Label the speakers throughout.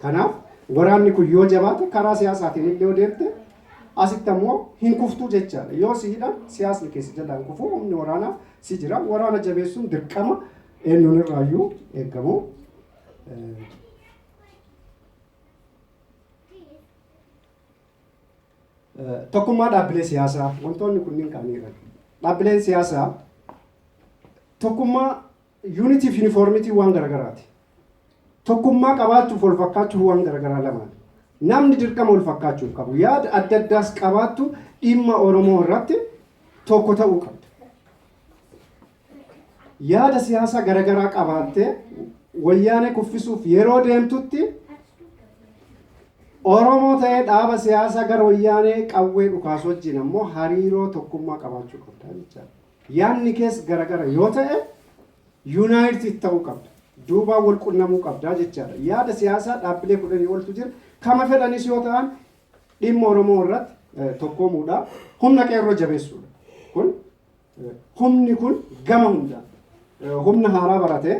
Speaker 1: Kanaaf waraanni kun yoo jabaate karaa siyaasaatiin illee odeemte asitti ammoo hin kuftuu jechaadha. Yoo si hidhan siyaasni keessa jalaan kufuu humni waraanaa si jira. Waraana jabeessuun dirqama eenyuun irraayyuu eegamu. Tokkummaa dhaabbilee siyaasaa wantoonni kunniin qaaniidha. Dhaabbileen siyaasaa tokkummaa unity fi uniformity waan garagaraati. Tokkummaa qabaachuuf wal fakkaachuuf waan garagaraa lamaan. Namni dirqama wal fakkaachuuf qabu. Yaada adda addaas qabaattu dhimma Oromoo irratti tokko ta'uu qabdi. Yaada siyaasaa garagaraa qabaattee wayyaanee kuffisuuf yeroo deemtutti Oromoo ta'ee dhaaba siyaasaa gara wayyaanee qawwee dhukaasu wajjin ammoo hariiroo tokkummaa qabaachuu qabda jechaadha. Yaadni keessa garagara yoo ta'e united ta'uu qabda. Duubaan wal qunnamuu qabdaa jechaadha. Yaada siyaasaa dhaabbilee 10 oltu jira. Kama fedhanis yoo ta'an dhimma Oromoo irratti tokkoomuudha. Humna qeerroo jabeessuudha. Humni kun gama hundaan humna haaraa baratee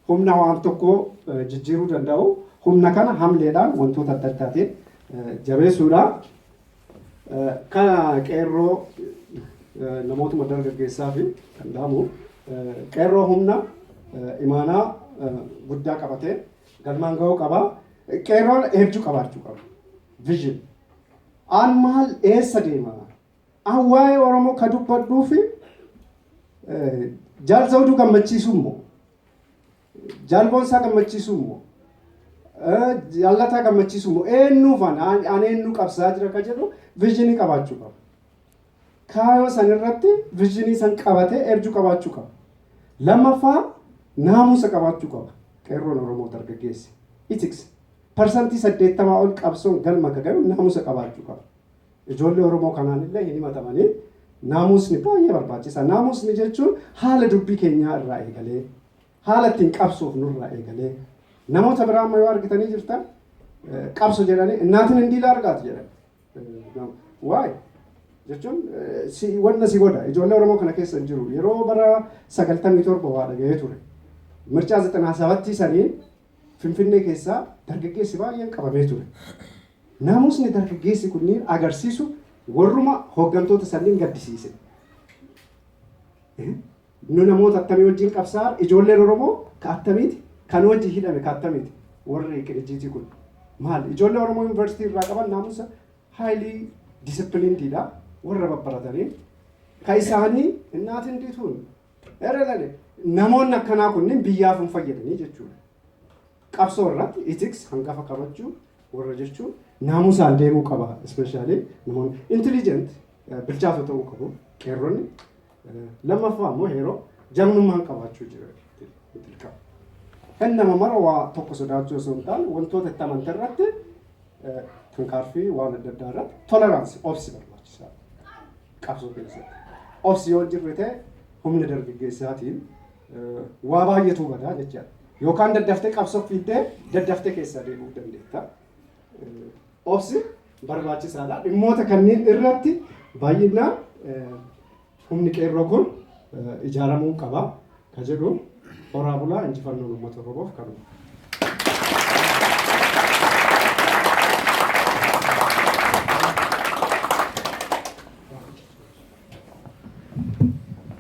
Speaker 1: humna waan tokko jijjiiruu danda'u. Humna kana hamleedhaan wantoota adda addaatiin jabeessuudha. Kana qeerroo namootuma dargaggeessaa fi kan dhaamu qeerroo humna imaanaa guddaa qabatee galmaan ga'uu qaba. Qeerroon eebjuu qabaachuu qaba. Vision. An maal eessa deema? An waa'ee Oromoo ka dubbadhuu fi jaalzawduu gammachiisuu immoo jaalboonsaa gammachiisuu immoo jaalataa gammachiisuu immoo eenyuufan an eenyu qabsaa jira ka jedhu visionii qabaachuu qaba. Kaayoo san irratti visionii san qabatee eebjuu qabaachuu qaba. Lammaffaa naamusa qabaachuu qaba. Qeerroon Oromoo dargaggeessi. Ethics. Parsantii 80 ol qabsoon galma gagayu naamusa qabaachuu qaba. Ijoollee Oromoo kanaan illee hin himatamanii naamusni baay'ee barbaachisaa. Naamusni jechuun haala dubbii keenyaa irraa eegalee, haala ittiin qabsoof nurraa eegalee, namoota biraa amma yoo argitanii jirtan qabso jedhanii innaatiin hindiila argaatu jedhan. Waa'ee jechuun wanna si godha. Ijoollee Oromoo kana keessa hin jiru. Yeroo bara 97 waa dhaga'ee ture. Mircaa 97 saniin Finfinnee keessaa dargaggeessi baay'een qabamee ture. Naamusni dargaggeessi kunniin agarsiisu warruma hooggantoota sanniin gaddisiise. Nu namoota attamii wajjin qabsaa'an ijoolleen Oromoo ka attamiiti kan wajjin hidhame ka attamiiti warri qirijiitii kun. Maal ijoollee Oromoo yuunivarsiitii irraa qaban naamusa highly disciplinedidha warra babbaratanii ka isaanii innaatiin diituun erelale namoonni akkanaa kunniin biyyaaf hin fayyadanii jechuudha. Qabsoo irratti ethics hangafa qabachuu warra jechuun naamusaan deemuu qaba. Especially namoonni intelligent bilchaatoo ta'uu qabu qeerroonni. Lammaffaa immoo yeroo jagnummaan qabaachuu jira. Kan nama mara waa tokko sodaachuu osoo hin taane wantoota itti amantan irratti tankaarfii waan adda addaa irratti tolerance obsi barbaachisaadha. Qabsoo keessatti. Obsi yoo jirre ta'e humna dargaggeessaatiin waa baay'eetu badaa jechaadha. Yookaan daddaftee qabsoof fiddee daddaftee keessaa deemuu dandeetta. Obsi barbaachisaadha. Dhimmoota kanneen irratti baay'inaan humni qeerroo kun ijaaramuu qaba. Ka jedhu horaa bulaa injifannoo uummata Oromoof kanuma.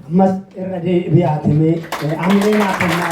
Speaker 2: Ammas irra deebi'aatimee amneen haasannaa